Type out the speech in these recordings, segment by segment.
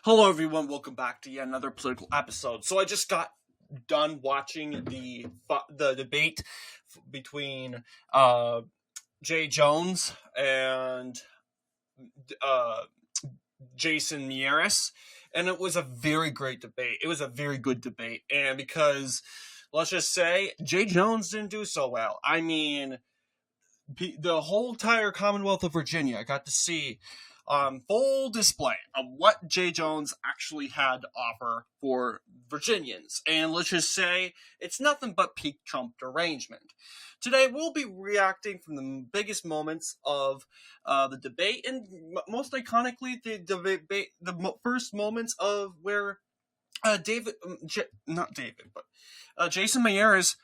Hello, everyone. Welcome back to yet another political episode. So I just got done watching the debate between Jay Jones and uh, Jason Miyares, and it was a very great debate. It was a very good debate, and because let's just say Jay Jones didn't do so well. I mean, the whole entire Commonwealth of Virginia got to see full display of what Jay Jones actually had to offer for Virginians. And let's just say it's nothing but peak Trump derangement. Today, we'll be reacting from the biggest moments of the debate, and most iconically, the first moments of where Jason Miyares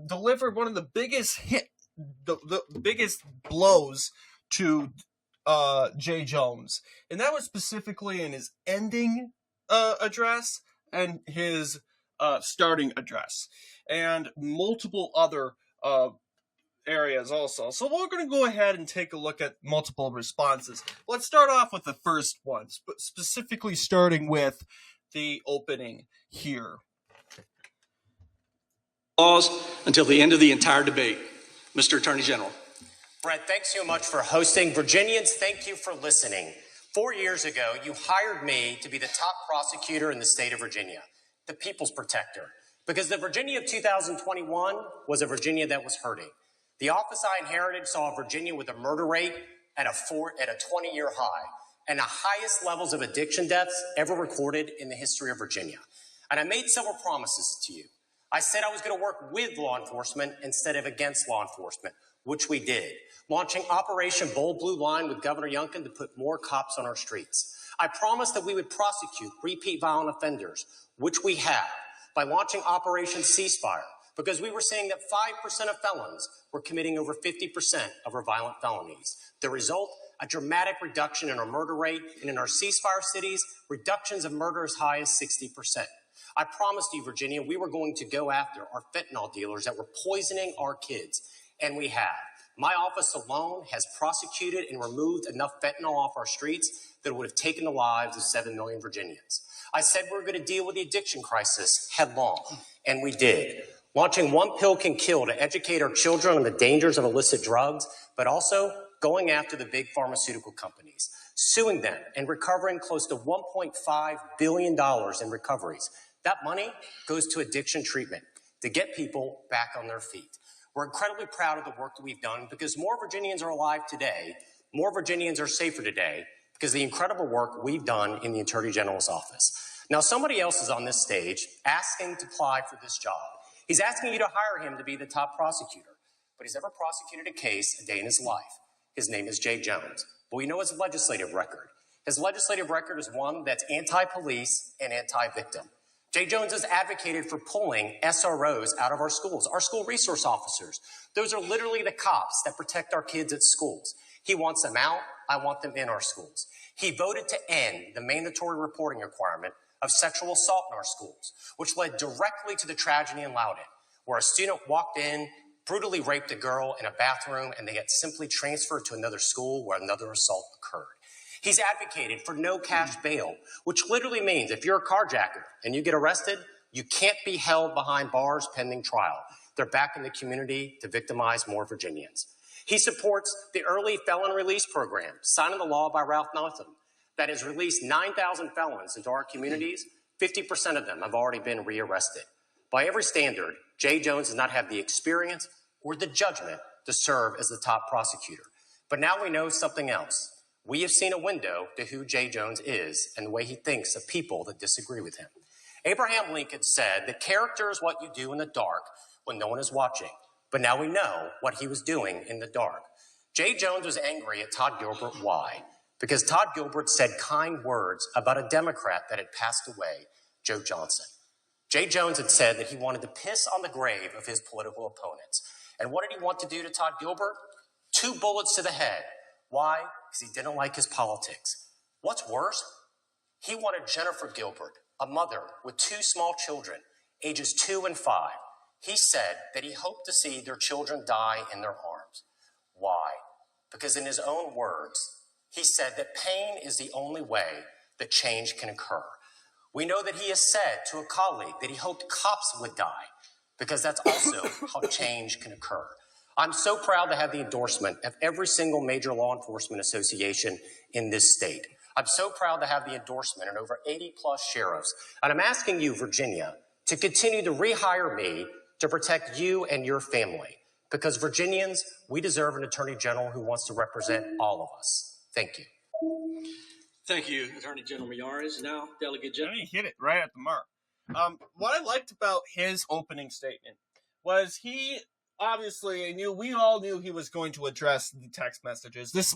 delivered one of the biggest the biggest blows to Jay Jones, and that was specifically in his ending address and his starting address, and multiple other areas also. So we're going to go ahead and take a look at multiple responses. Let's start off with the first one, specifically starting with the opening here. Laws until the end of the entire debate. Mr. Attorney General. Brett, thanks so much for hosting. Virginians, thank you for listening. 4 years ago, you hired me to be the top prosecutor in the state of Virginia, the people's protector, because the Virginia of 2021 was a Virginia that was hurting. The office I inherited saw a Virginia with a murder rate at a 20-year high and the highest levels of addiction deaths ever recorded in the history of Virginia. And I made several promises to you. I said I was going to work with law enforcement instead of against law enforcement, which we did, launching Operation Bold Blue Line with Governor Youngkin to put more cops on our streets. I promised that we would prosecute repeat violent offenders, which we have, by launching Operation Ceasefire, because we were seeing that 5% of felons were committing over 50% of our violent felonies. The result, a dramatic reduction in our murder rate, and in our ceasefire cities, reductions of murder as high as 60%. I promised you, Virginia, we were going to go after our fentanyl dealers that were poisoning our kids, and we have. My office alone has prosecuted and removed enough fentanyl off our streets that would have taken the lives of 7 million Virginians. I said we were going to deal with the addiction crisis headlong, and we did. Launching One Pill Can Kill to educate our children on the dangers of illicit drugs, but also going after the big pharmaceutical companies, suing them and recovering close to $1.5 billion in recoveries. That money goes to addiction treatment to get people back on their feet. We're incredibly proud of the work that we've done because more Virginians are alive today, more Virginians are safer today because of the incredible work we've done in the Attorney General's office. Now, somebody else is on this stage asking to apply for this job. He's asking you to hire him to be the top prosecutor, but he's never prosecuted a case a day in his life. His name is Jay Jones, but we know his legislative record. His legislative record is one that's anti-police and anti-victim. Jay Jones has advocated for pulling SROs out of our schools, our school resource officers. Those are literally the cops that protect our kids at schools. He wants them out. I want them in our schools. He voted to end the mandatory reporting requirement of sexual assault in our schools, which led directly to the tragedy in Loudoun, where a student walked in, brutally raped a girl in a bathroom, and they get simply transferred to another school where another assault occurred. He's advocated for no cash bail, which literally means if you're a carjacker and you get arrested, you can't be held behind bars pending trial. They're back in the community to victimize more Virginians. He supports the early felon release program, signed into law by Ralph Northam, that has released 9,000 felons into our communities. 50% of them have already been rearrested. By every standard, Jay Jones does not have the experience or the judgment to serve as the top prosecutor. But now we know something else. We have seen a window to who Jay Jones is and the way he thinks of people that disagree with him. Abraham Lincoln said that character is what you do in the dark when no one is watching. But now we know what he was doing in the dark. Jay Jones was angry at Todd Gilbert. Why? Because Todd Gilbert said kind words about a Democrat that had passed away, Joe Johnson. Jay Jones had said that he wanted to piss on the grave of his political opponents. And what did he want to do to Todd Gilbert? 2 bullets to the head. Why? Because he didn't like his politics. What's worse? He wanted Jennifer Gilbert, a mother with 2 small children, ages 2 and 5. He said that he hoped to see their children die in their arms. Why? Because in his own words, he said that pain is the only way that change can occur. We know that he has said to a colleague that he hoped cops would die, because that's also how change can occur. I'm so proud to have the endorsement of every single major law enforcement association in this state. I'm so proud to have the endorsement of over 80 plus sheriffs. And I'm asking you, Virginia, to continue to rehire me to protect you and your family. Because Virginians, we deserve an attorney general who wants to represent all of us. Thank you. Thank you, Attorney General Miyares. Now, Delegate General. He hit it right at the mark. What I liked about his opening statement was he obviously we all knew he was going to address the text messages. This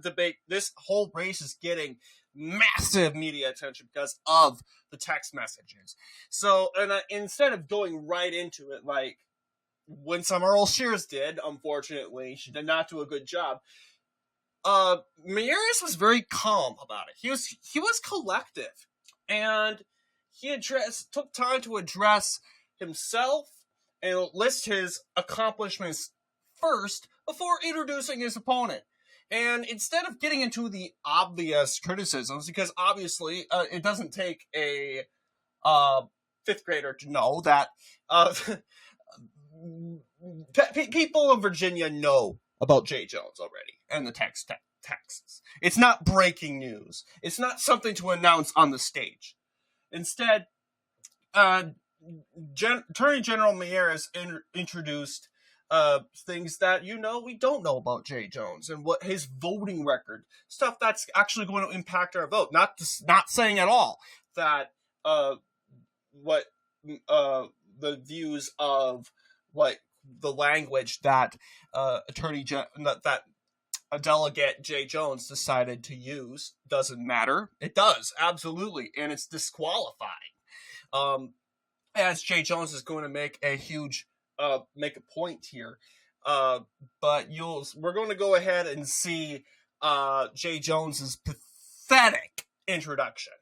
debate, this whole race is getting massive media attention because of the text messages. So, instead of going right into it, like Winsome Earl Shears did, unfortunately, she did not do a good job. Miyares was very calm about it. He was collective, and he took time to address himself and list his accomplishments first before introducing his opponent. And instead of getting into the obvious criticisms, because obviously it doesn't take a fifth grader to know that people in Virginia know about J. Jones already and the texts. It's not breaking news. It's not something to announce on the stage. Instead, Attorney General Miyares introduced things that we don't know about J. Jones and what his voting record, stuff that's actually going to impact our vote. Not saying at all that what the views of what the language that that a delegate J. Jones decided to use doesn't matter. It does, absolutely, and it's disqualifying. As J. Jones is going to make a huge make a point here, but we're going to go ahead and see J. Jones's pathetic introduction,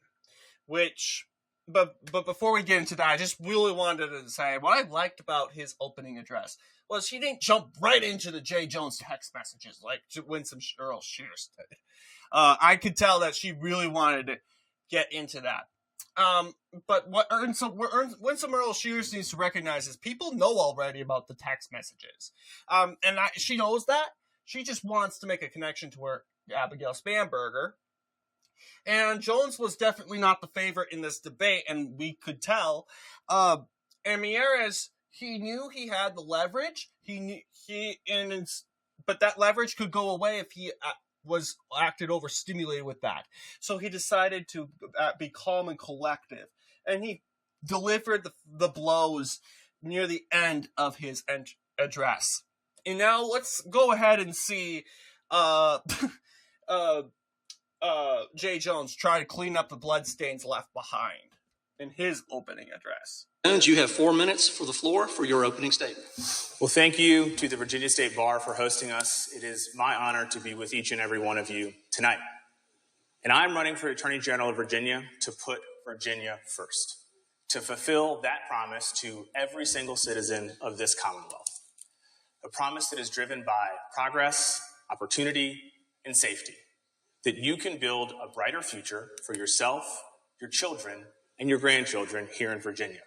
But before we get into that, I just really wanted to say what I liked about his opening address was he didn't jump right into the J. Jones text messages like Winsome Earl Shears did. I could tell that she really wanted to get into that. But what Winsome Earl Shears needs to recognize is people know already about the text messages. She knows that. She just wants to make a connection to her Abigail Spanberger. And Jones was definitely not the favorite in this debate, and we could tell. And Miyares, he knew he had the leverage. But that leverage could go away if he was acted overstimulated with that. So he decided to be calm and collective, and he delivered the blows near the end of his address. And now let's go ahead and see J. Jones try to clean up the bloodstains left behind in his opening address. Jones, you have 4 minutes for the floor for your opening statement. Well, thank you to the Virginia State Bar for hosting us. It is my honor to be with each and every one of you tonight. And I'm running for Attorney General of Virginia to put Virginia first, to fulfill that promise to every single citizen of this Commonwealth. A promise that is driven by progress, opportunity, and safety. That you can build a brighter future for yourself, your children, and your grandchildren here in Virginia.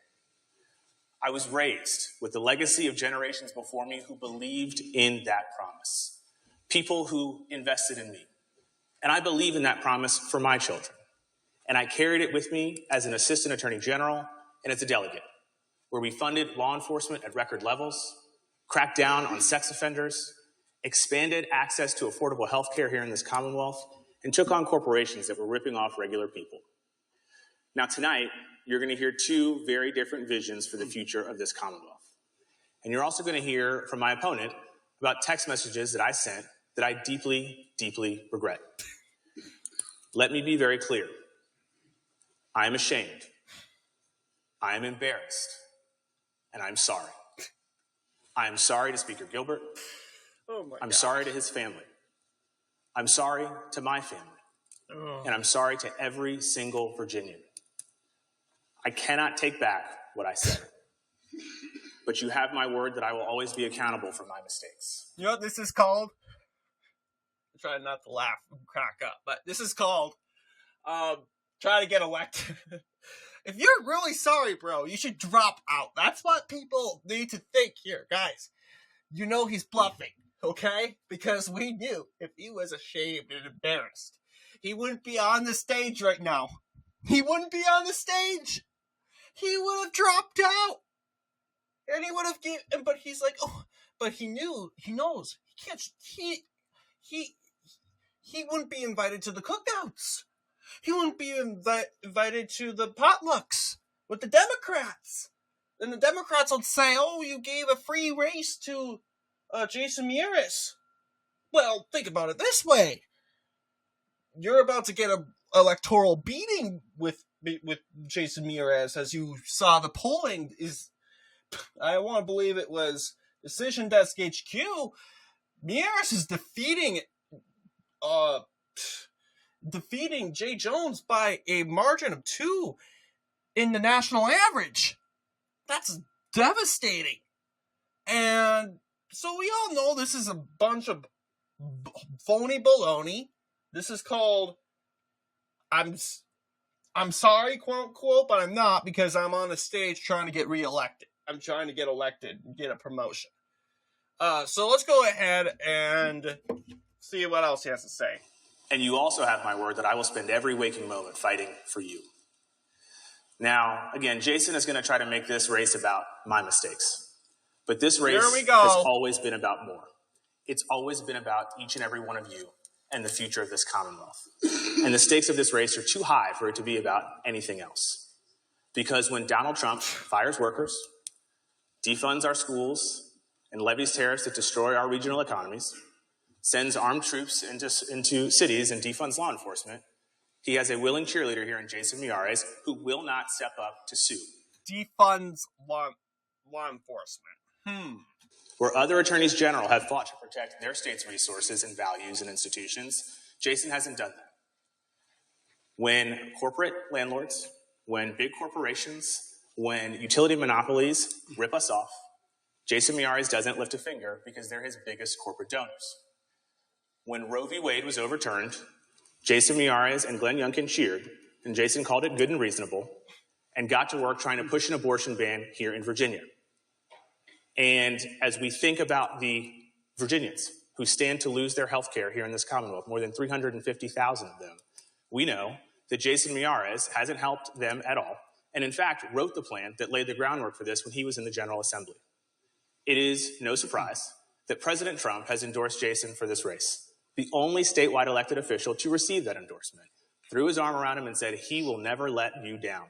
I was raised with the legacy of generations before me who believed in that promise. People who invested in me. And I believe in that promise for my children. And I carried it with me as an assistant attorney general and as a delegate, where we funded law enforcement at record levels, cracked down on sex offenders, expanded access to affordable health care here in this Commonwealth, and took on corporations that were ripping off regular people. Now tonight, you're going to hear two very different visions for the future of this Commonwealth. And you're also going to hear from my opponent about text messages that I sent that I deeply, deeply regret. Let me be very clear. I am ashamed. I am embarrassed. And I'm sorry. I am sorry to Speaker Gilbert. I'm sorry to his family. I'm sorry to my family. And I'm sorry to every single Virginian. I cannot take back what I said. But you have my word that I will always be accountable for my mistakes. You know what this is called? I'm trying not to laugh and crack up, but this is called try to get elected. If you're really sorry, bro, you should drop out. That's what people need to think here, guys. You know he's bluffing, okay? Because we knew if he was ashamed and embarrassed, he wouldn't be on the stage right now. He wouldn't be on the stage. He would have dropped out. And he would have but he's like, oh, but he knows, he can't, he wouldn't be invited to the cookouts. He wouldn't be invited to the potlucks with the Democrats. And the Democrats would say, oh, you gave a free race to Jason Miyares. Well, think about it this way. You're about to get an electoral beating with Jason Miyares, as you saw the polling is, I want to believe it was Decision Desk HQ. Miyares is defeating Jay Jones by a margin of 2 in the national average. That's devastating. And so we all know this is a bunch of phony baloney. This is called, I'm sorry, quote unquote, but I'm not, because I'm on the stage trying to get reelected. I'm trying to get elected and get a promotion. So let's go ahead and see what else he has to say. And you also have my word that I will spend every waking moment fighting for you. Now, again, Jason is going to try to make this race about my mistakes. But this race has always been about more. It's always been about each and every one of you and the future of this Commonwealth. And the stakes of this race are too high for it to be about anything else. Because when Donald Trump fires workers, defunds our schools, and levies tariffs that destroy our regional economies, sends armed troops into cities and defunds law enforcement, he has a willing cheerleader here in Jason Miyares who will not step up to sue. Defunds law enforcement. Where other attorneys general have fought to protect their state's resources and values and institutions, Jason hasn't done that. When corporate landlords, when big corporations, when utility monopolies rip us off, Jason Miyares doesn't lift a finger because they're his biggest corporate donors. When Roe v. Wade was overturned, Jason Miyares and Glenn Youngkin cheered, and Jason called it good and reasonable, and got to work trying to push an abortion ban here in Virginia. And as we think about the Virginians who stand to lose their health care here in this Commonwealth, more than 350,000 of them, we know that Jason Miyares hasn't helped them at all, and in fact wrote the plan that laid the groundwork for this when he was in the General Assembly. It is no surprise that President Trump has endorsed Jason for this race, the only statewide elected official to receive that endorsement, threw his arm around him and said, he will never let you down.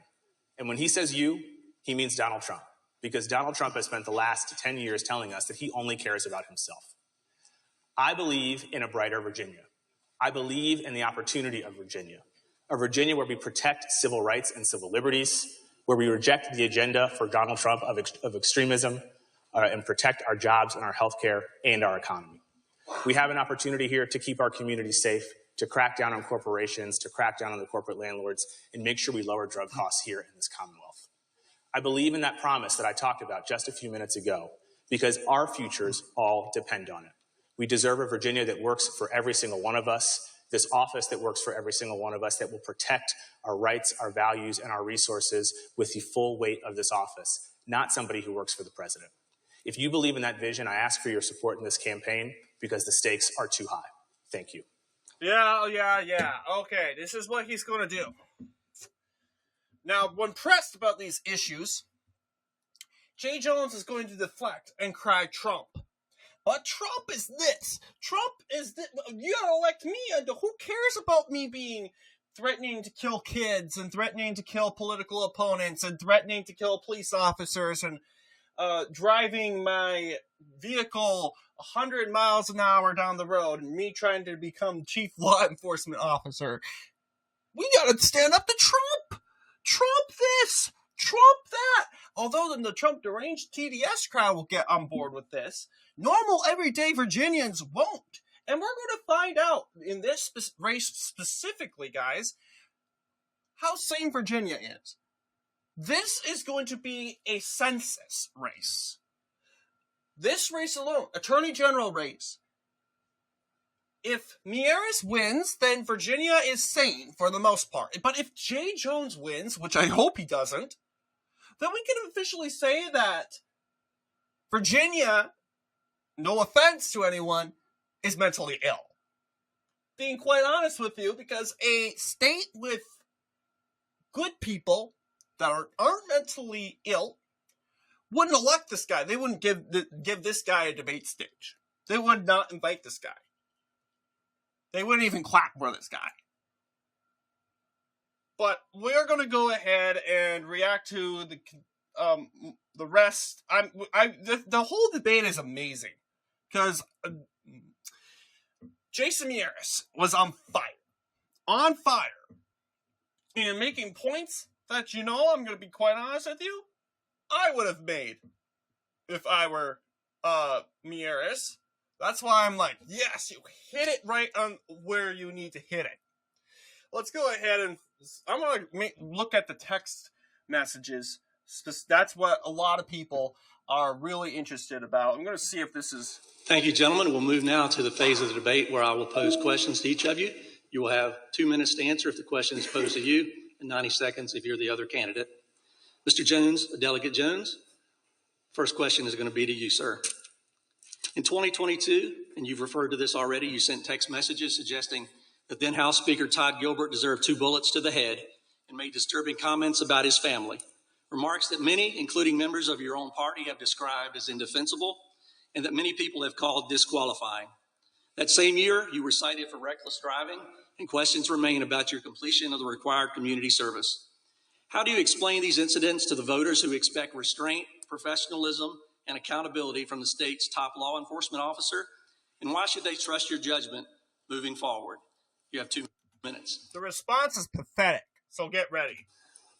And when he says you, he means Donald Trump, because Donald Trump has spent the last 10 years telling us that he only cares about himself. I believe in a brighter Virginia. I believe in the opportunity of Virginia, a Virginia where we protect civil rights and civil liberties, where we reject the agenda for Donald Trump of extremism, and protect our jobs and our health care and our economy. We have an opportunity here to keep our communities safe, to crack down on corporations, to crack down on the corporate landlords, and make sure we lower drug costs here in this Commonwealth. I believe in that promise that I talked about just a few minutes ago, because our futures all depend on it. We deserve a Virginia that works for every single one of us, this office that works for every single one of us, that will protect our rights, our values, and our resources with the full weight of this office, not somebody who works for the president. If you believe in that vision, I ask for your support in this campaign because the stakes are too high. Thank you. Yeah. Okay, this is what he's going to do. Now, when pressed about these issues, Jay Jones is going to deflect and cry Trump. But Trump is this. Trump is this. You gotta elect me, and who cares about me being threatening to kill kids and threatening to kill political opponents and threatening to kill police officers and driving my vehicle 100 miles an hour down the road and me trying to become chief law enforcement officer. We gotta stand up to Trump. Trump this. Trump that. Although the Trump deranged TDS crowd will get on board with this, normal everyday Virginians won't. And we're going to find out in this race specifically, guys, how sane Virginia is. This is going to be a census race. This race alone, Attorney General race, if Miyares wins, then Virginia is sane for the most part. But if Jay Jones wins, which I hope he doesn't, then we can officially say that Virginia, no offense to anyone, is mentally ill. Being quite honest with you, because a state with good people that aren't mentally ill wouldn't elect this guy. They wouldn't give this guy a debate stage. They would not invite this guy. They wouldn't even clap for this guy. But we're going to go ahead and react to the rest. The whole debate is amazing because Jason Miyares was on fire, and making points that, I'm going to be quite honest with you, I would have made if I were Miyares. That's why I'm like, yes, you hit it right on where you need to hit it. Let's go ahead and I'm going to look at the text messages. That's what a lot of people are really interested about. I'm going to see if this is... Thank you, gentlemen. We'll move now to the phase of the debate where I will pose questions to each of you. You will have 2 minutes to answer if the question is posed to you, and 90 seconds if you're the other candidate. Mr. Jones, Delegate Jones, first question is going to be to you, sir. In 2022, and you've referred to this already, you sent text messages suggesting that then House Speaker Todd Gilbert deserved 2 bullets to the head and made disturbing comments about his family. Remarks that many, including members of your own party, have described as indefensible and that many people have called disqualifying. That same year, you were cited for reckless driving, and questions remain about your completion of the required community service. How do you explain these incidents to the voters who expect restraint, professionalism, and accountability from the state's top law enforcement officer? And why should they trust your judgment moving forward? You have 2 minutes. The response is pathetic, so get ready.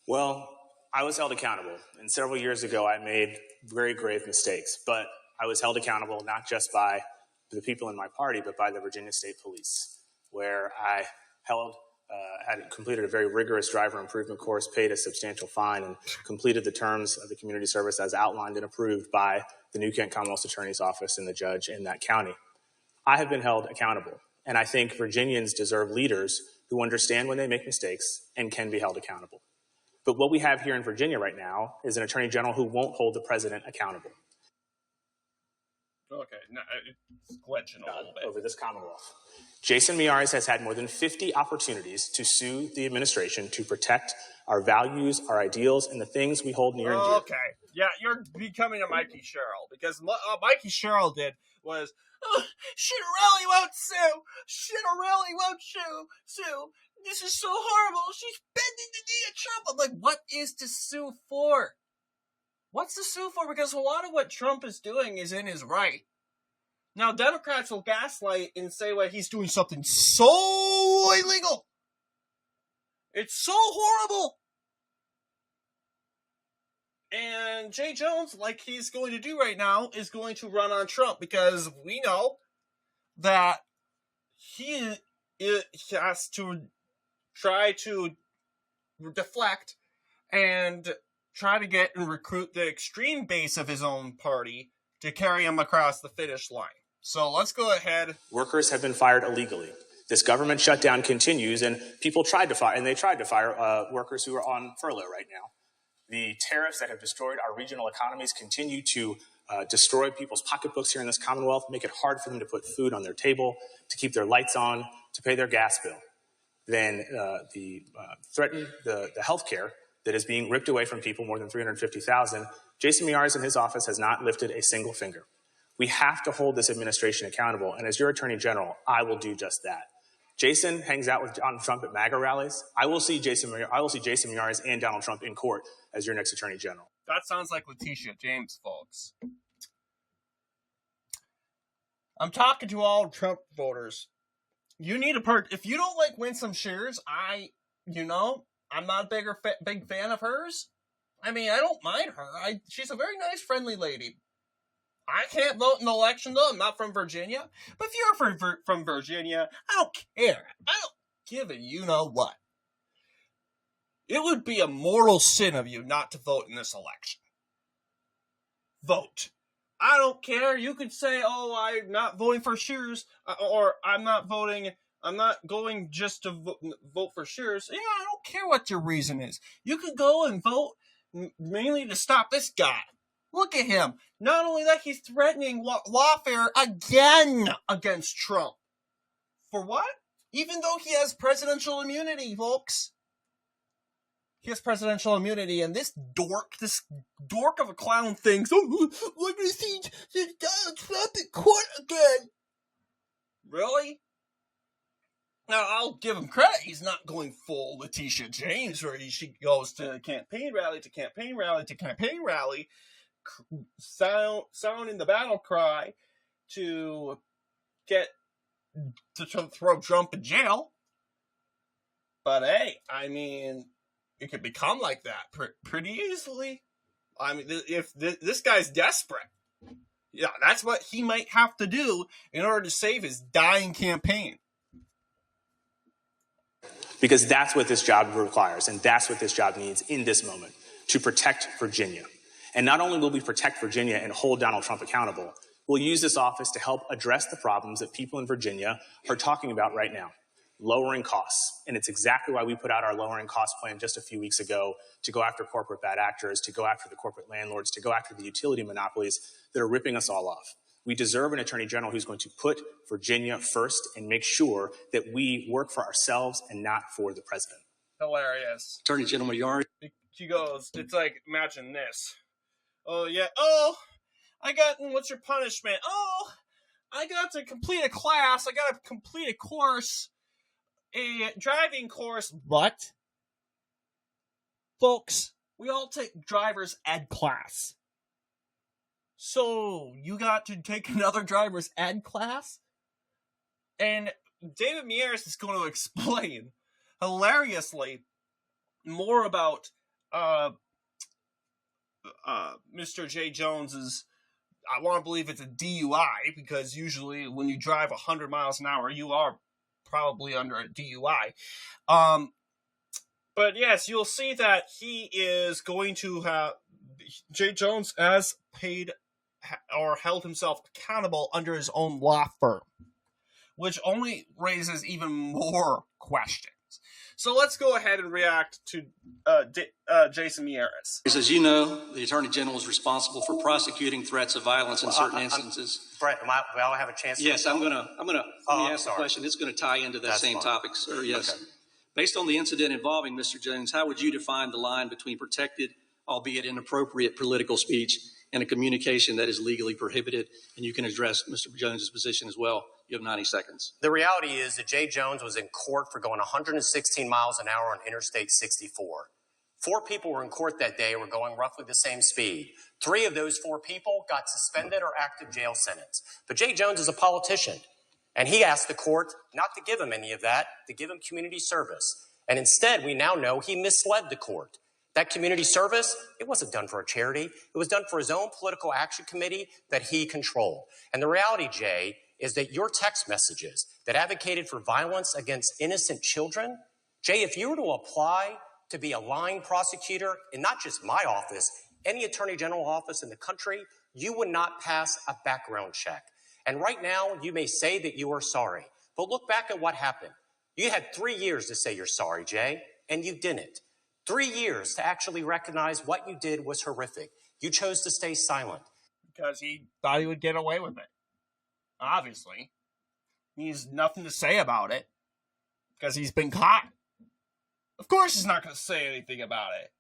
Well, I was held accountable, and several years ago I made very grave mistakes, but I was held accountable not just by the people in my party, but by the Virginia State Police, where I had completed a very rigorous driver improvement course, paid a substantial fine, and completed the terms of the community service as outlined and approved by the New Kent Commonwealth Attorney's Office and the judge in that county. I have been held accountable, and I think Virginians deserve leaders who understand when they make mistakes and can be held accountable. But what we have here in Virginia right now is an attorney general who won't hold the president accountable. Okay, no, it's glitching a little bit. Over this Commonwealth. Jason Miyares has had more than 50 opportunities to sue the administration to protect our values, our ideals, and the things we hold near and dear. Okay, yeah, you're becoming a Mikey Sherrill, because Mikey Sherrill did was, Shitterelli won't sue! Shitterelli won't sue! This is so horrible! She's bending the knee at Trump! I'm like, what is to sue for? What's to sue for? Because a lot of what Trump is doing is in his right. Now, Democrats will gaslight and say, well, he's doing something so illegal. It's so horrible. And Jay Jones, like he's going to do right now, is going to run on Trump because we know that he has to try to deflect and try to get and recruit the extreme base of his own party to carry him across the finish line. So let's go ahead. Workers have been fired illegally. This government shutdown continues, and people tried to fire workers who are on furlough right now. The tariffs that have destroyed our regional economies continue to destroy people's pocketbooks here in this Commonwealth, make it hard for them to put food on their table, to keep their lights on, to pay their gas bill. Then threaten the health care that is being ripped away from people, more than 350,000. Jason Miyares and his office has not lifted a single finger. We have to hold this administration accountable, and as your Attorney General, I will do just that. Jason hangs out with Donald Trump at MAGA rallies. I will see Jason Miyares and Donald Trump in court as your next Attorney General. That sounds like Letitia James, folks. I'm talking to all Trump voters. You need if you don't like Winsome Shears, I'm not a big fan of hers. I mean, I don't mind her. She's a very nice, friendly lady. I can't vote in the election, though. I'm not from Virginia. But if you're from Virginia, I don't care. I don't give a you-know-what. It would be a mortal sin of you not to vote in this election. Vote. I don't care. You could say, oh, I'm not voting for Shears, or I'm not going just to vote for Shears. Yeah, I don't care what your reason is. You could go and vote mainly to stop this guy. Look at him. Not only that, he's threatening lawfare again against Trump. For what? Even though he has presidential immunity, folks. He has presidential immunity, and this dork of a clown thinks, oh, we're going to see Donald Trump in court again. Really? Now, I'll give him credit. He's not going full Letitia James, where she goes to campaign rally to campaign rally to campaign rally, sounding the battle cry to throw Trump in jail. But hey, I mean, it could become like that pretty easily. I mean, if this guy's desperate, yeah, that's what he might have to do in order to save his dying campaign. Because that's what this job requires, and that's what this job needs in this moment, to protect Virginia. And not only will we protect Virginia and hold Donald Trump accountable, we'll use this office to help address the problems that people in Virginia are talking about right now. Lowering costs. And it's exactly why we put out our lowering cost plan just a few weeks ago, to go after corporate bad actors, to go after the corporate landlords, to go after the utility monopolies that are ripping us all off. We deserve an attorney general who's going to put Virginia first and make sure that we work for ourselves and not for the president. Hilarious. Attorney General Miyares. She goes, it's like, imagine this. Oh, yeah. What's your punishment? Oh, I got to complete a class. I got to complete a course. A driving course. What? Folks, we all take driver's ed class. So, you got to take another driver's ed class? And David Miyares is going to explain, hilariously, more about Mr. J. Jones's, I want to believe it's a DUI, because usually when you drive 100 miles an hour, you are probably under a DUI. But yes, you'll see that he is going to have, J. Jones has paid or held himself accountable under his own law firm, which only raises even more questions. So let's go ahead and react to Jason Miyares. As you know, the Attorney General is responsible for prosecuting threats of violence in certain instances. Brett, will I have a chance? Yes, I'm gonna. Let me ask the question. It's going to tie into that same topic, sir. Yes. Okay. Based on the incident involving Mr. Jones, how would you define the line between protected, albeit inappropriate, political speech and a communication that is legally prohibited? And you can address Mr. Jones's position as well. You have 90 seconds. The reality is that Jay Jones was in court for going 116 miles an hour on Interstate 64. 4 people were in court that day, were going roughly the same speed. 3 of those 4 people got suspended or active jail sentence. But Jay Jones is a politician, and he asked the court not to give him any of that, to give him community service. And instead, we now know he misled the court. That community service, it wasn't done for a charity. It was done for his own political action committee that he controlled. And the reality, Jay, is that your text messages that advocated for violence against innocent children, Jay, if you were to apply to be a lying prosecutor in not just my office, any attorney general office in the country, you would not pass a background check. And right now, you may say that you are sorry, but look back at what happened. You had 3 years to say you're sorry, Jay, and you didn't. 3 years to actually recognize what you did was horrific. You chose to stay silent. Because he thought he would get away with it. Obviously. He has nothing to say about it. Because he's been caught. Of course he's not going to say anything about it.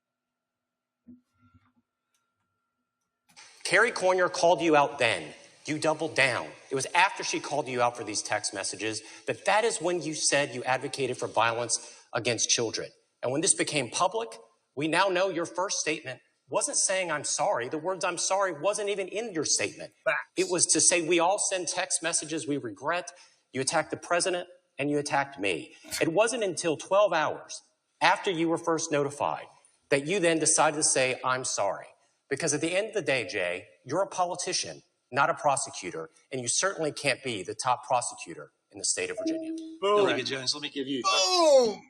Carrie Cornier called you out then. You doubled down. It was after she called you out for these text messages that is when you said you advocated for violence against children. And when this became public, we now know your first statement wasn't saying I'm sorry. The words I'm sorry wasn't even in your statement. Facts. It was to say we all send text messages we regret. You attacked the president and you attacked me. It wasn't until 12 hours after you were first notified that you then decided to say I'm sorry. Because at the end of the day, Jay, you're a politician, not a prosecutor, and you certainly can't be the top prosecutor in the state of Virginia. Boom. Delegate Jones, let me give you. Boom!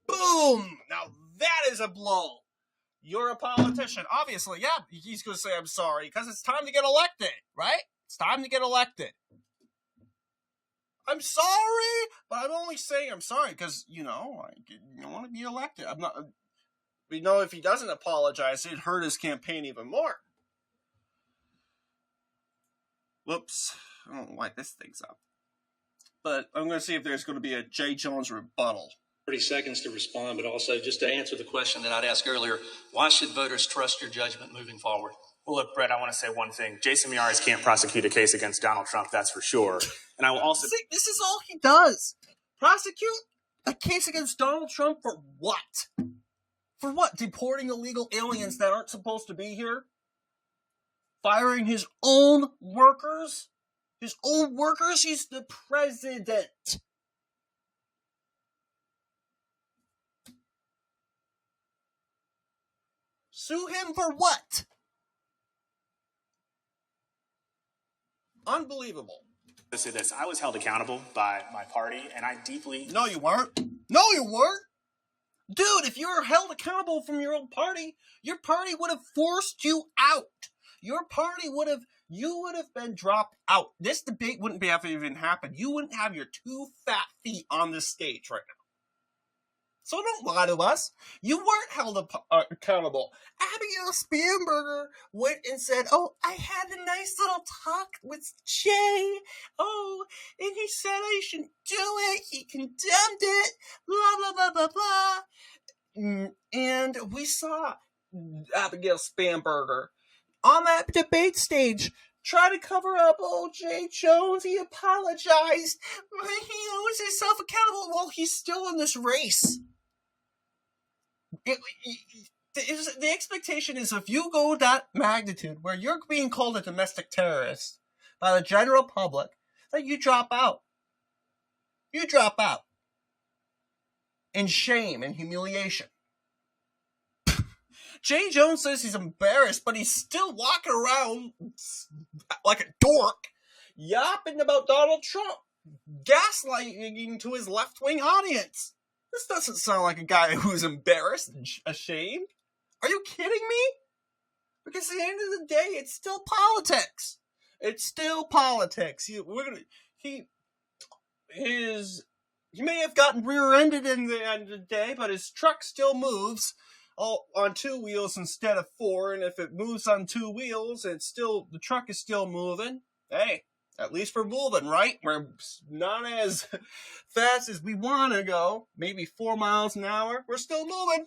Boom! Now that is a blow. You're a politician. Obviously, yeah, he's going to say I'm sorry because it's time to get elected, right? It's time to get elected. I'm sorry, but I'm only saying I'm sorry because, I want to be elected. I'm not. We know if he doesn't apologize, it'd hurt his campaign even more. Whoops. I don't light this thing's up. But I'm going to see if there's going to be a J. Jones rebuttal. 30 seconds to respond, but also just to answer the question that I'd asked earlier, why should voters trust your judgment moving forward? Well, look, Brett, I want to say one thing. Jason Miyares can't prosecute a case against Donald Trump, that's for sure. And I will also... See, this is all he does. Prosecute a case against Donald Trump for what? For what? Deporting illegal aliens that aren't supposed to be here? Firing his own workers? His own workers? He's the president. Sue him for what? Unbelievable. To say this, I was held accountable by my party, and I deeply... No, you weren't. No, you weren't. Dude, if you were held accountable from your own party, your party would have forced you out. Your party would have... You would have been dropped out. This debate wouldn't have even happened. You wouldn't have your 2 fat feet on this stage right now. So don't lie to us. You weren't held accountable. Abigail Spanberger went and said, oh, I had a nice little talk with Jay. Oh, and he said I shouldn't do it. He condemned it. Blah, blah, blah, blah, blah. And we saw Abigail Spanberger on that debate stage try to cover up, oh, Jay Jones, he apologized. He owns himself accountable. Well, he's still in this race. The expectation is if you go that magnitude where you're being called a domestic terrorist by the general public, that you drop out. You drop out. In shame and humiliation. Jay Jones says he's embarrassed, but he's still walking around like a dork, yapping about Donald Trump, gaslighting to his left-wing audience. This doesn't sound like a guy who's embarrassed and ashamed. Are you kidding me? Because at the end of the day, it's still politics. It's still politics. He may have gotten rear-ended in the end of the day, but his truck still moves on 2 wheels instead of 4. And if it moves on 2 wheels, the truck is still moving. Hey. At least we're moving, right? We're not as fast as we want to go. Maybe 4 miles an hour. We're still moving.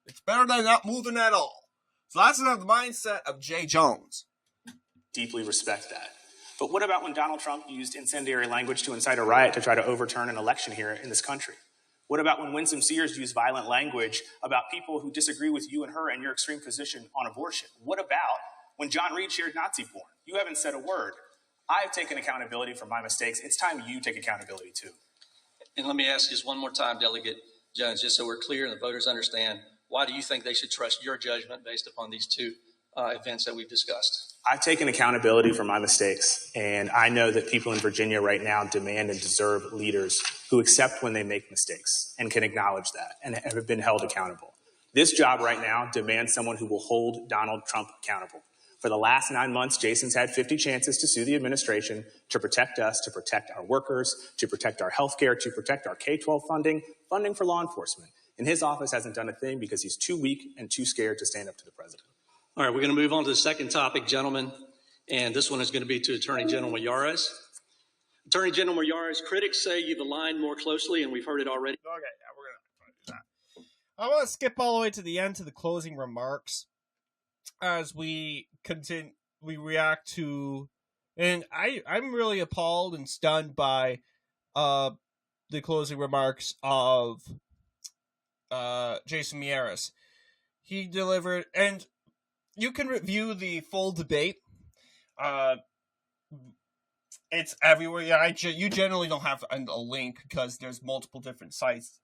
It's better than not moving at all. So that's not the mindset of Jay Jones. Deeply respect that. But what about when Donald Trump used incendiary language to incite a riot to try to overturn an election here in this country? What about when Winsome Sears used violent language about people who disagree with you and her and your extreme position on abortion? What about when John Reed shared Nazi porn? You haven't said a word. I've taken accountability for my mistakes. It's time you take accountability too. And let me ask just one more time, Delegate Jones, just so we're clear and the voters understand, why do you think they should trust your judgment based upon these 2 events that we've discussed? I've taken accountability for my mistakes, and I know that people in Virginia right now demand and deserve leaders who accept when they make mistakes and can acknowledge that and have been held accountable. This job right now demands someone who will hold Donald Trump accountable. For the last 9 months, Jason's had 50 chances to sue the administration to protect us, to protect our workers, to protect our health care, to protect our K-12 funding for law enforcement. And his office hasn't done a thing because he's too weak and too scared to stand up to the president. All right, we're going to move on to the second topic, gentlemen. And this one is going to be to Attorney General Miyares. Attorney General Miyares, critics say you've aligned more closely, and we've heard it already. Okay, yeah, we're going to do that. I want to skip all the way to the end to the closing remarks as we continue, we react to, and I'm really appalled and stunned by the closing remarks of Jason Miyares. He delivered, and you can review the full debate. It's everywhere. Yeah, you generally don't have a link because there's multiple different sites.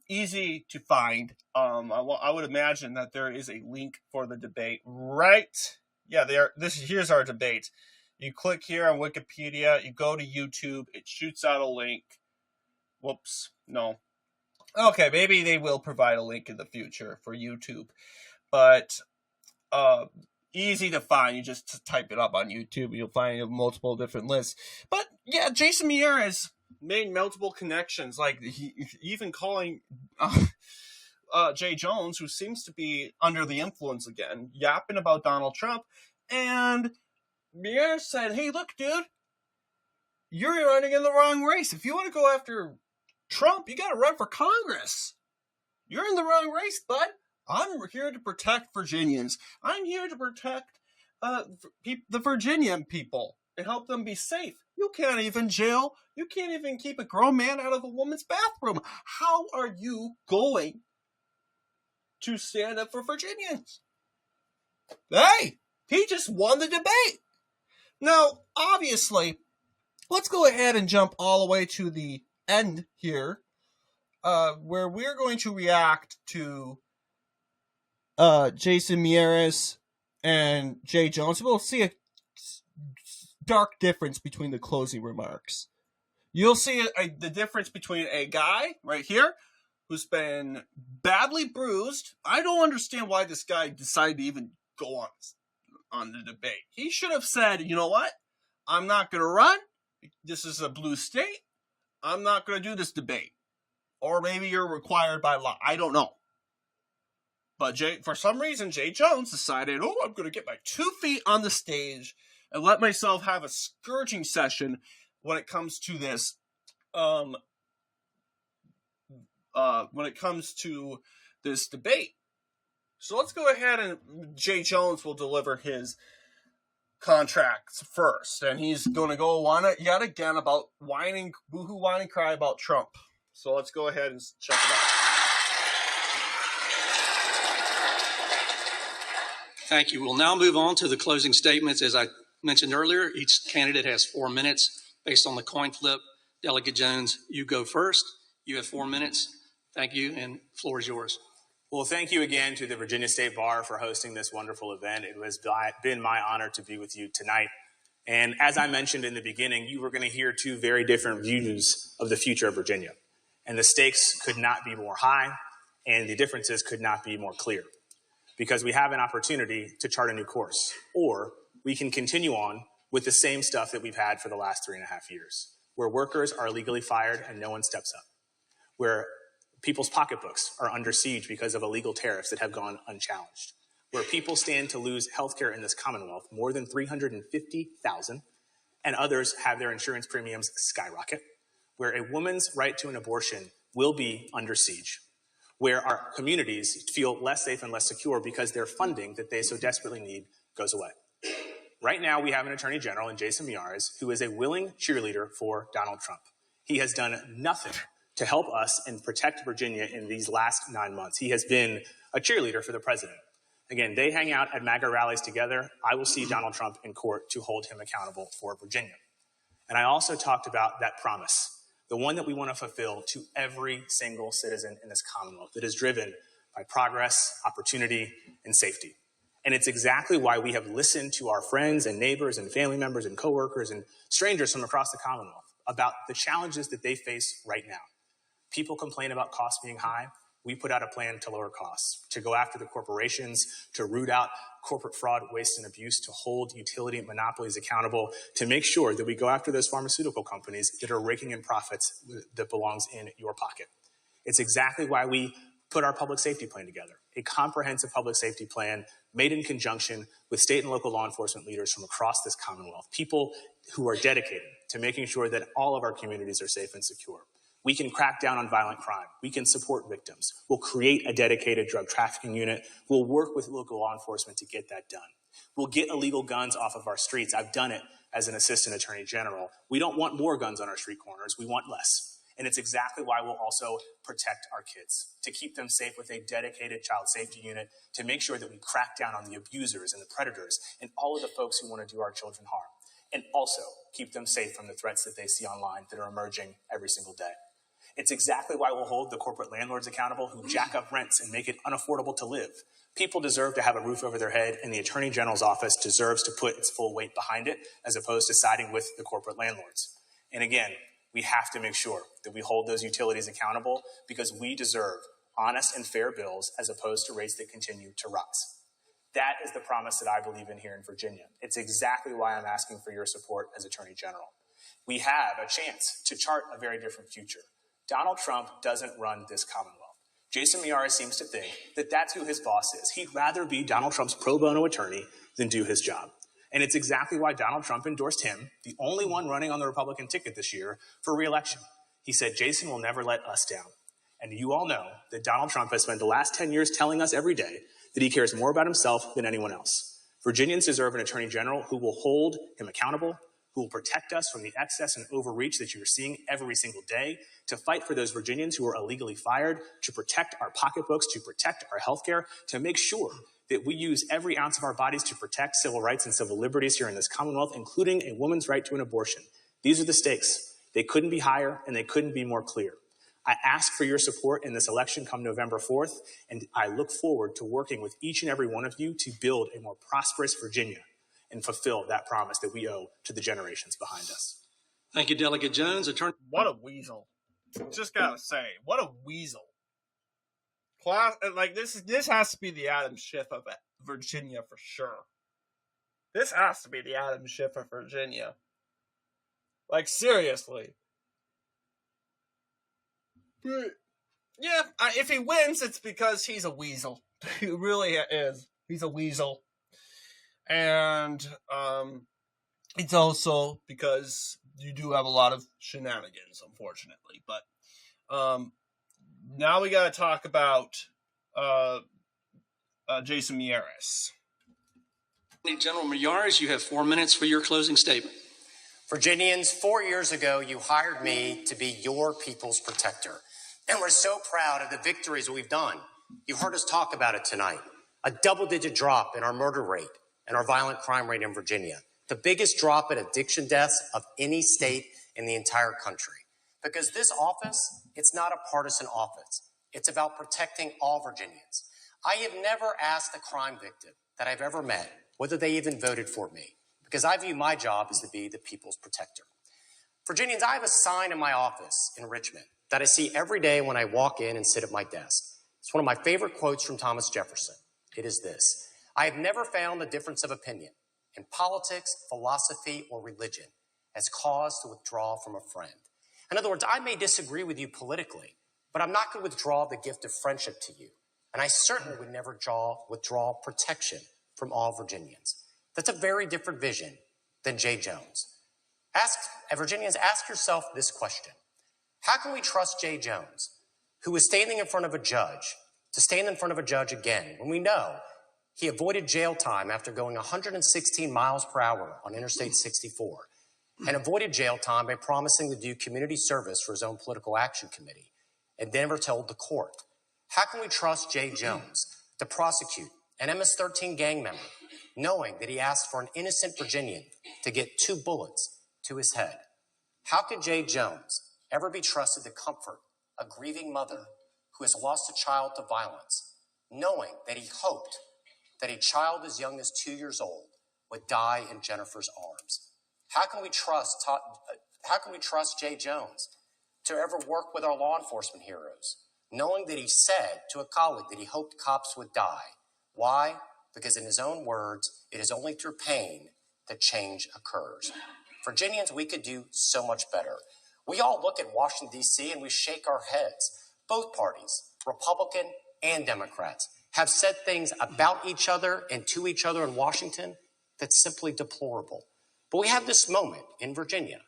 Easy to find. I would imagine that there is a link for the debate, right? Yeah, here's our debate. You click here on Wikipedia, you go to YouTube, it shoots out a link. Whoops, no. Okay, maybe they will provide a link in the future for YouTube, but easy to find. You just type it up on YouTube, you'll find multiple different lists. But yeah, Jason Miyares made multiple connections, like he even calling Jay Jones, who seems to be under the influence again, yapping about Donald Trump, and Miyares said, "Hey, look, dude, you're running in the wrong race. If you want to go after Trump, you got to run for Congress. You're in the wrong race, bud. I'm here to protect Virginians. I'm here to protect the Virginian people and help them be safe. You can't even jail. You can't even keep a grown man out of a woman's bathroom. How are you going to stand up for Virginians?" Hey, he just won the debate. Now, obviously, let's go ahead and jump all the way to the end here, where we're going to react to Jason Miyares and Jay Jones. We'll see a stark difference between the closing remarks. You'll see the difference between a guy right here who's been badly bruised. I don't understand why this guy decided to even go on the debate. He should have said, you know what? I'm not going to run. This is a blue state. I'm not going to do this debate. Or maybe you're required by law. I don't know. But for some reason, Jay Jones decided, I'm going to get my 2 feet on the stage and let myself have a scourging session when it comes to this. When it comes to this debate. So let's go ahead and Jay Jones will deliver his contracts first. And he's going to go on it yet again about boohoo, whine, and cry about Trump. So let's go ahead and check it out. Thank you. We'll now move on to the closing statements. As I mentioned earlier, each candidate has 4 minutes based on the coin flip. Delegate Jones, you go first. You have 4 minutes. Thank you, and the floor is yours. Well, thank you again to the Virginia State Bar for hosting this wonderful event. It has been my honor to be with you tonight. And as I mentioned in the beginning, you were going to hear 2 very different views of the future of Virginia. And the stakes could not be more high, and the differences could not be more clear. Because we have an opportunity to chart a new course, or we can continue on with the same stuff that we've had for the last 3.5 years, where workers are illegally fired and no one steps up, where people's pocketbooks are under siege because of illegal tariffs that have gone unchallenged, where people stand to lose health care in this Commonwealth, more than 350,000, and others have their insurance premiums skyrocket, where a woman's right to an abortion will be under siege, where our communities feel less safe and less secure because their funding that they so desperately need goes away. Right now, we have an Attorney General in Jason Miyares who is a willing cheerleader for Donald Trump. He has done nothing to help us and protect Virginia in these last 9 months. He has been a cheerleader for the president. Again, they hang out at MAGA rallies together. I will see Donald Trump in court to hold him accountable for Virginia. And I also talked about that promise, the one that we want to fulfill to every single citizen in this Commonwealth that is driven by progress, opportunity, and safety. And it's exactly why we have listened to our friends and neighbors and family members and coworkers and strangers from across the Commonwealth about the challenges that they face right now. People complain about costs being high. We put out a plan to lower costs, to go after the corporations, to root out corporate fraud, waste, and abuse, to hold utility monopolies accountable, to make sure that we go after those pharmaceutical companies that are raking in profits that belongs in your pocket. It's exactly why we put our public safety plan together, a comprehensive public safety plan made in conjunction with state and local law enforcement leaders from across this Commonwealth, people who are dedicated to making sure that all of our communities are safe and secure. We can crack down on violent crime. We can support victims. We'll create a dedicated drug trafficking unit. We'll work with local law enforcement to get that done. We'll get illegal guns off of our streets. I've done it as an assistant attorney general. We don't want more guns on our street corners. We want less. And it's exactly why we'll also protect our kids, to keep them safe with a dedicated child safety unit, to make sure that we crack down on the abusers and the predators and all of the folks who want to do our children harm, and also keep them safe from the threats that they see online that are emerging every single day. It's exactly why we'll hold the corporate landlords accountable who jack up rents and make it unaffordable to live. People deserve to have a roof over their head, and the Attorney General's office deserves to put its full weight behind it as opposed to siding with the corporate landlords. And again, We have to make sure that we hold those utilities accountable because we deserve honest and fair bills as opposed to rates that continue to rise. That is the promise that I believe in here in Virginia. It's exactly why I'm asking for your support as Attorney General. We have a chance to chart a very different future. Donald Trump doesn't run this Commonwealth. Jason Miyares seems to think that that's who his boss is. He'd rather be Donald Trump's pro bono attorney than do his job. And it's exactly why Donald Trump endorsed him, the only one running on the Republican ticket this year, for re-election. He said, Jason will never let us down. And you all know that Donald Trump has spent the last 10 years telling us every day that he cares more about himself than anyone else. Virginians deserve an attorney general who will hold him accountable, who will protect us from the excess and overreach that you're seeing every single day, to fight for those Virginians who are illegally fired, to protect our pocketbooks, to protect our health care, to make sure that we use every ounce of our bodies to protect civil rights and civil liberties here in this Commonwealth, including a woman's right to an abortion. These are the stakes. They couldn't be higher and they couldn't be more clear. I ask for your support in this election come November 4th, and I look forward to working with each and every one of you to build a more prosperous Virginia and fulfill that promise that we owe to the generations behind us. Thank you, Delegate Jones. Attorney. What a weasel. Just gotta say, what a weasel. Class, like this has to be the Adam Schiff of Virginia for sure. This has to be the Adam Schiff of Virginia. Like, seriously. But, yeah, if he wins, it's because he's a weasel. He really is. He's a weasel. And it's also because you do have a lot of shenanigans, unfortunately. But now we got to talk about Jason Miyares. General Miyares, you have 4 minutes for your closing statement. Virginians, 4 years ago, you hired me to be your people's protector. And we're so proud of the victories we've done. You've heard us talk about it tonight. A double-digit drop in our murder rate and our violent crime rate in Virginia. The biggest drop in addiction deaths of any state in the entire country. Because this office, it's not a partisan office. It's about protecting all Virginians. I have never asked a crime victim that I've ever met whether they even voted for me, because I view my job as to be the people's protector. Virginians, I have a sign in my office in Richmond that I see every day when I walk in and sit at my desk. It's one of my favorite quotes from Thomas Jefferson. It is this: I have never found the difference of opinion in politics, philosophy, or religion as cause to withdraw from a friend. In other words, I may disagree with you politically, but I'm not going to withdraw the gift of friendship to you. And I certainly would never withdraw protection from all Virginians. That's a very different vision than Jay Jones. Virginians, ask yourself this question. How can we trust Jay Jones, who is standing in front of a judge, to stand in front of a judge again when we know he avoided jail time after going 116 miles per hour on Interstate 64 and avoided jail time by promising to do community service for his own political action committee and never told the court? How can we trust Jay Jones to prosecute an MS-13 gang member, knowing that he asked for an innocent Virginian to get 2 bullets to his head? How could Jay Jones ever be trusted to comfort a grieving mother who has lost a child to violence, knowing that he hoped that a child as young as 2 years old would die in Jennifer's arms? How can we trust Jay Jones to ever work with our law enforcement heroes, knowing that he said to a colleague that he hoped cops would die? Why? Because in his own words, it is only through pain that change occurs. Virginians, we could do so much better. We all look at Washington, D.C., and we shake our heads. Both parties, Republican and Democrats, have said things about each other and to each other in Washington that's simply deplorable. But we have this moment in Virginia.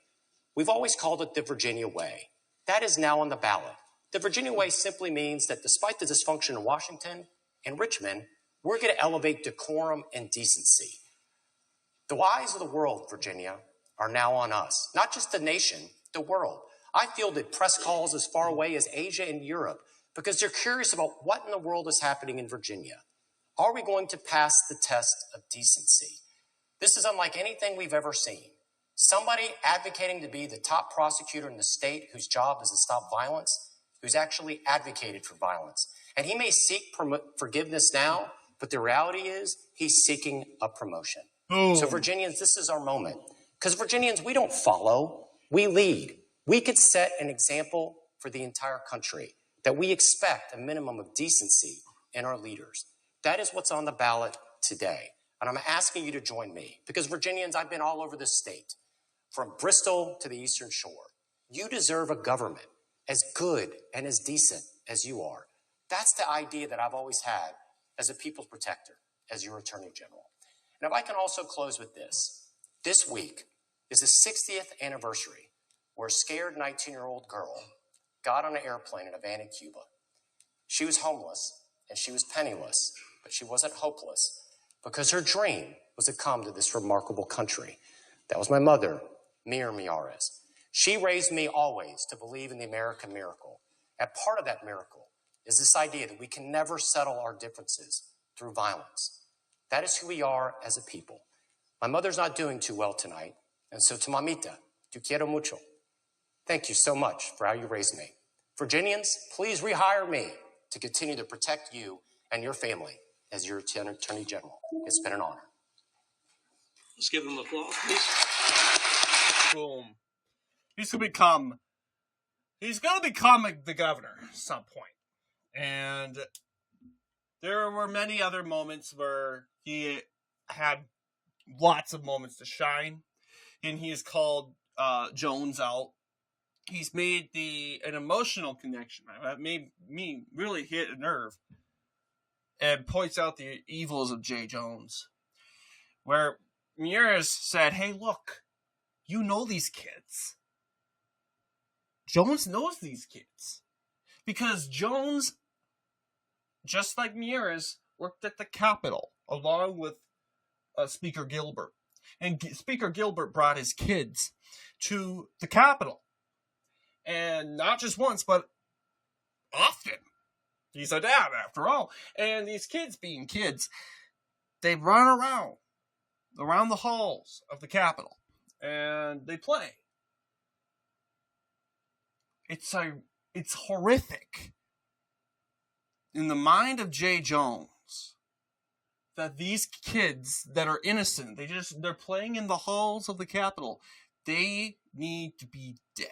We've always called it the Virginia Way. That is now on the ballot. The Virginia Way simply means that despite the dysfunction in Washington and Richmond, we're going to elevate decorum and decency. The eyes of the world, Virginia, are now on us. Not just the nation, the world. I fielded press calls as far away as Asia and Europe because they're curious about what in the world is happening in Virginia. Are we going to pass the test of decency? This is unlike anything we've ever seen. Somebody advocating to be the top prosecutor in the state whose job is to stop violence, who's actually advocated for violence. And he may seek forgiveness now, but the reality is he's seeking a promotion. So Virginians, this is our moment. Because Virginians, we don't follow, we lead. We could set an example for the entire country that we expect a minimum of decency in our leaders. That is what's on the ballot today. And I'm asking you to join me because Virginians, I've been all over this state, from Bristol to the Eastern Shore. You deserve a government as good and as decent as you are. That's the idea that I've always had as a people's protector, as your Attorney General. And if I can also close with this. This week is the 60th anniversary where a scared 19-year-old girl got on an airplane in Havana, Cuba. She was homeless and she was penniless, but she wasn't hopeless because her dream was to come to this remarkable country. That was my mother, Jason Miyares. She raised me always to believe in the American miracle. And part of that miracle is this idea that we can never settle our differences through violence. That is who we are as a people. My mother's not doing too well tonight, and so to Mamita, te quiero mucho. Thank you so much for how you raised me. Virginians, please rehire me to continue to protect you and your family as your Attorney General. It's been an honor. Let's give them applause, please. Boom. He's gonna become the governor at some point. And there were many other moments where he had lots of moments to shine, and he has called Jones out. He's made an emotional connection that made me really hit a nerve, and points out the evils of Jay Jones, where Miyares said, "Hey, look, you know these kids. Jones knows these kids because Jones, just like Miyares, worked at the Capitol along with Speaker Gilbert. And Speaker Gilbert brought his kids to the Capitol. And not just once, but often. He's a dad, after all. And these kids, being kids, they run around the halls of the Capitol. And they play. It's horrific in the mind of Jay Jones that these kids that are innocent, they're playing in the halls of the Capitol. They need to be dead.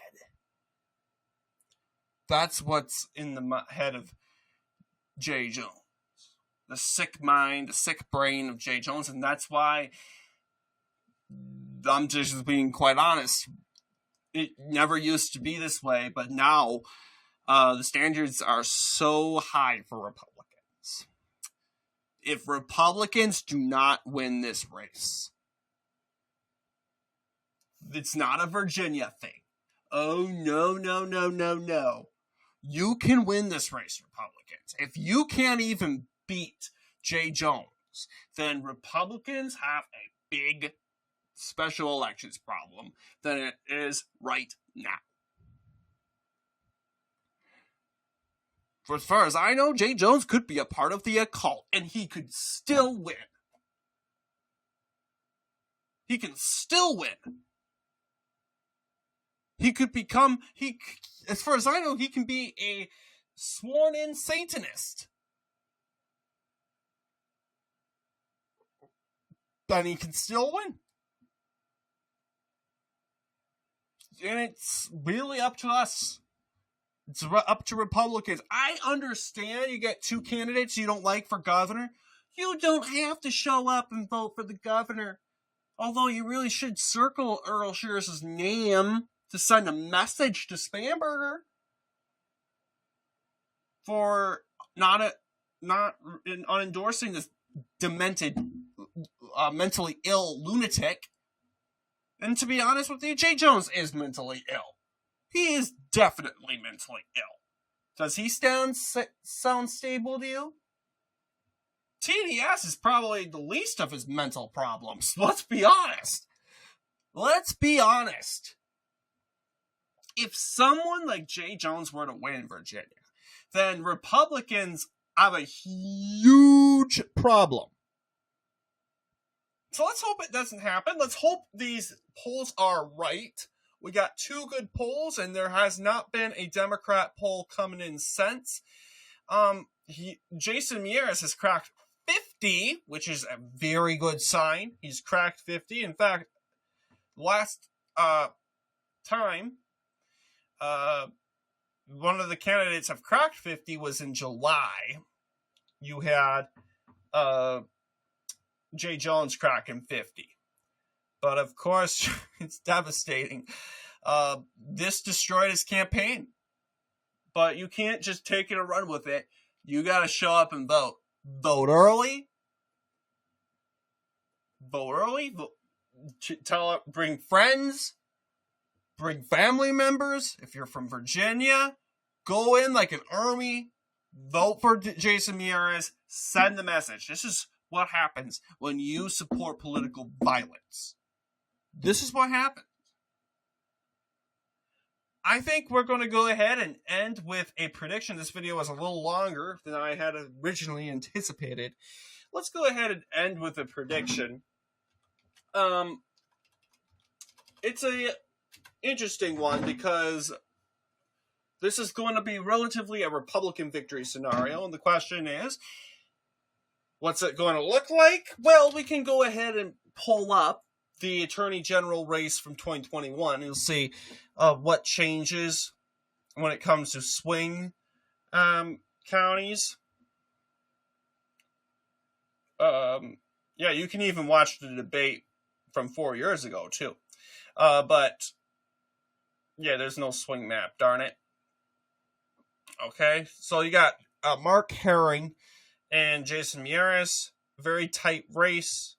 That's what's in the head of Jay Jones. The sick mind, the sick brain of Jay Jones. And that's why, I'm just being quite honest, it never used to be this way, but now the standards are so high for Republicans. If Republicans do not win this race, it's not a Virginia thing. Oh, no. You can win this race, Republicans. If you can't even beat Jay Jones, then Republicans have a big special elections problem than it is right now. For as far as I know, Jay Jones could be a part of the occult, and he could still win. He can still win. He could become, as far as I know, he can be a sworn-in Satanist. And he can still win. And it's really up to us. It's up to Republicans. I understand you get two candidates you don't like for governor. You don't have to show up and vote for the governor. Although you really should circle Earl Shears's name to send a message to Spamberger for not endorsing this demented, mentally ill lunatic. And to be honest with you, Jay Jones is mentally ill. He is definitely mentally ill. Does he sound stable to you? TDS is probably the least of his mental problems. Let's be honest. If someone like Jay Jones were to win in Virginia, then Republicans have a huge problem. So let's hope it doesn't happen. Let's hope these polls are right. We got two good polls, and there has not been a Democrat poll coming in since. Jason Miyares has cracked 50, which is a very good sign. He's cracked 50. In fact, last time one of the candidates have cracked 50 was in July. You had Jay Jones cracking 50. But of course, it's devastating. This destroyed his campaign. But you can't just take it and run with it. You got to show up and vote. Vote early. Vote early. Bring friends. Bring family members. If you're from Virginia, go in like an army. Vote for Jason Miyares. Send the message. This is what happens when you support political violence. This is what happens. I think we're going to go ahead and end with a prediction. This video was a little longer than I had originally anticipated. Let's go ahead and end with a prediction. It's a interesting one because this is going to be relatively a Republican victory scenario, and the question is, what's it going to look like? Well, we can go ahead and pull up the Attorney General race from 2021. You'll see what changes when it comes to swing counties. Yeah, you can even watch the debate from 4 years ago, too. But, yeah, there's no swing map, darn it. Okay, so you got Mark Herring and Jason Miyares. Very tight race.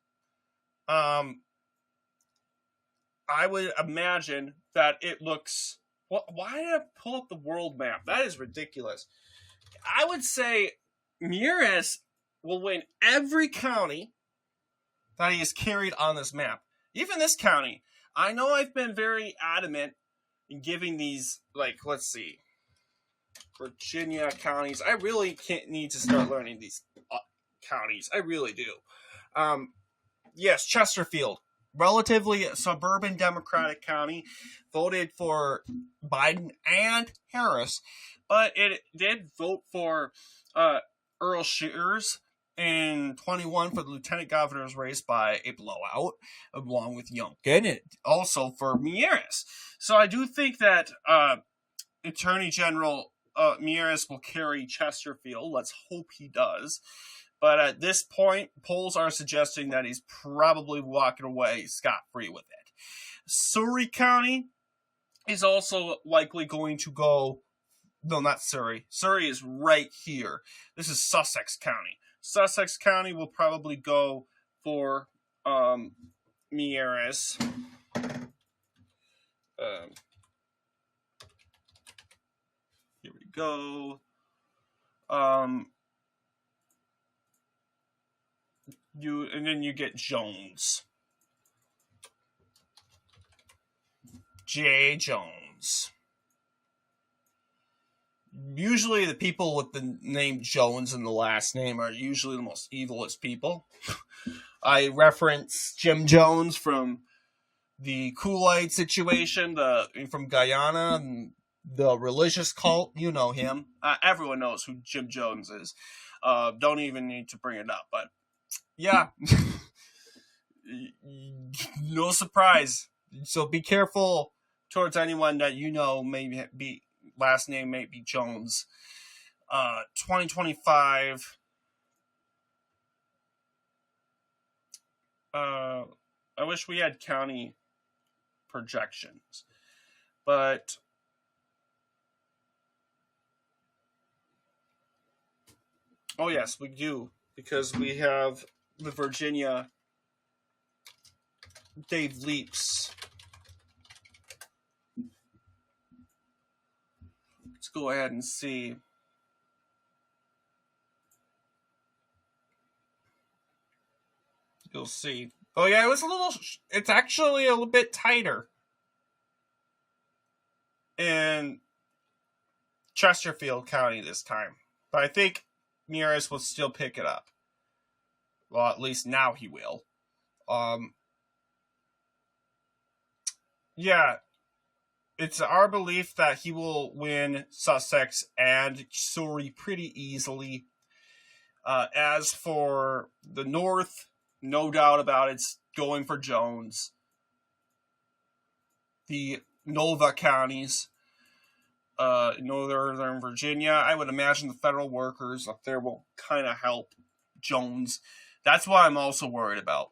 I would imagine that it looks... Why did I pull up the world map? That is ridiculous. I would say Miyares will win every county that he has carried on this map. Even this county. I know I've been very adamant in giving these, like, let's see, Virginia counties. I really need to start learning these counties. I really do. Yes, Chesterfield. Relatively suburban Democratic county, voted for Biden and Harris, but it did vote for Earl Shears in 21 for the lieutenant governor's race by a blowout, along with Youngkin, and also for Miyares. So I do think that Attorney General Miyares will carry Chesterfield. Let's hope he does. But at this point, polls are suggesting that he's probably walking away scot-free with it. Surrey County is also likely going to go... No, not Surrey. Surrey is right here. This is Sussex County. Sussex County will probably go for Miyares. Here we go. And then you get Jones. J. Jones. Usually the people with the name Jones in the last name are usually the most evilest people. I reference Jim Jones from the Kool-Aid situation, from Guyana, and the religious cult. You know him. Everyone knows who Jim Jones is. Don't even need to bring it up, but yeah, no surprise. So be careful towards anyone that you know may be last name may be Jones. 2025. I wish we had county projections, but oh yes, we do, because we have the Virginia Dave Leaps. Let's go ahead and see. You'll see. Oh yeah, it's actually a little bit tighter in Chesterfield County this time. But I think Miyares will still pick it up. Well, at least now he will. Yeah, it's our belief that he will win Sussex and Surrey pretty easily. As for the North, no doubt about it, it's going for Jones. The Nova counties, Northern Virginia. I would imagine the federal workers up there will kind of help Jones. That's what I'm also worried about.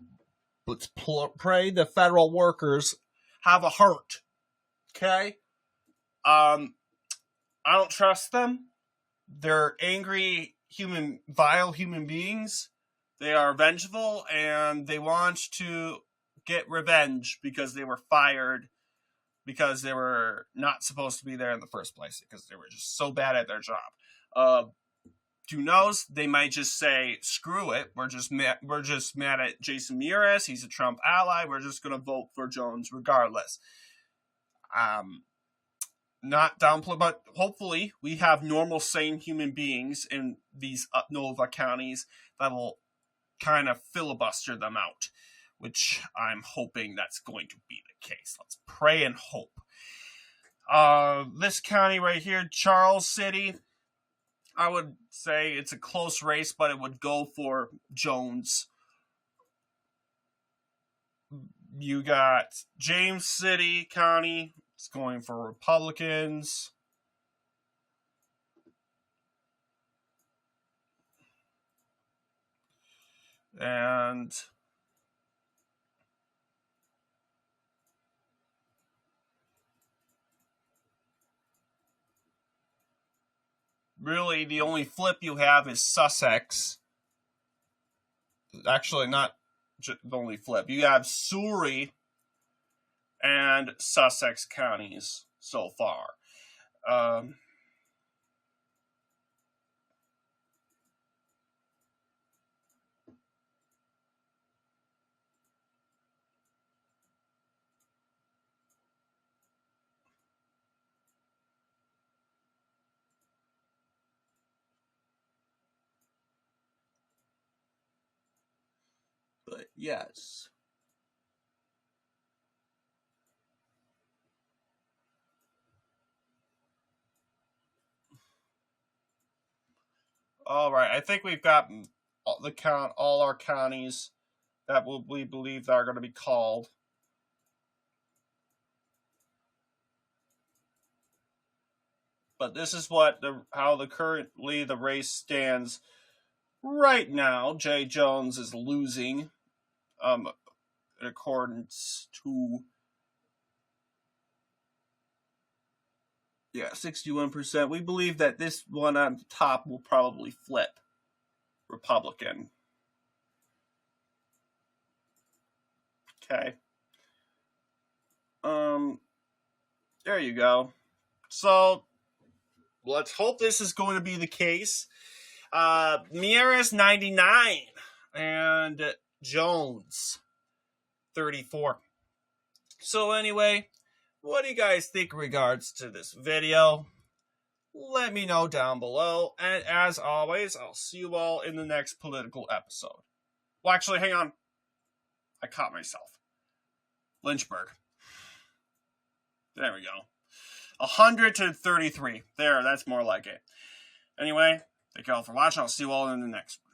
Let's pray the federal workers have a heart. Okay? I don't trust them. They're angry, vile human beings. They are vengeful, and they want to get revenge because they were fired because they were not supposed to be there in the first place because they were just so bad at their job. Who knows? They might just say, "Screw it. We're just mad at Jason Miyares. He's a Trump ally. We're just going to vote for Jones regardless." Not downplay, but hopefully we have normal, sane human beings in these Nova counties that will kind of filibuster them out, which I'm hoping that's going to be the case. Let's pray and hope. This county right here, Charles City, I would say it's a close race, but it would go for Jones. You got James City County. It's going for Republicans. And really the only flip you have is Sussex. Actually, not the only flip. You have Surrey and Sussex counties so far. But yes. All right, I think we've got all our counties that we believe are going to be called. But this is how currently the race stands right now. Jay Jones is losing, in accordance to 61%. We believe that this one on top will probably flip Republican. Okay. There you go. So let's hope this is going to be the case. Miyares 99 and Jones 34. So anyway, what do you guys think in regards to this video? Let me know down below. And as always, I'll see you all in the next political episode. Well, actually, hang on. I caught myself. Lynchburg. There we go. 100 to 33. There, that's more like it. Anyway, thank you all for watching. I'll see you all in the next one.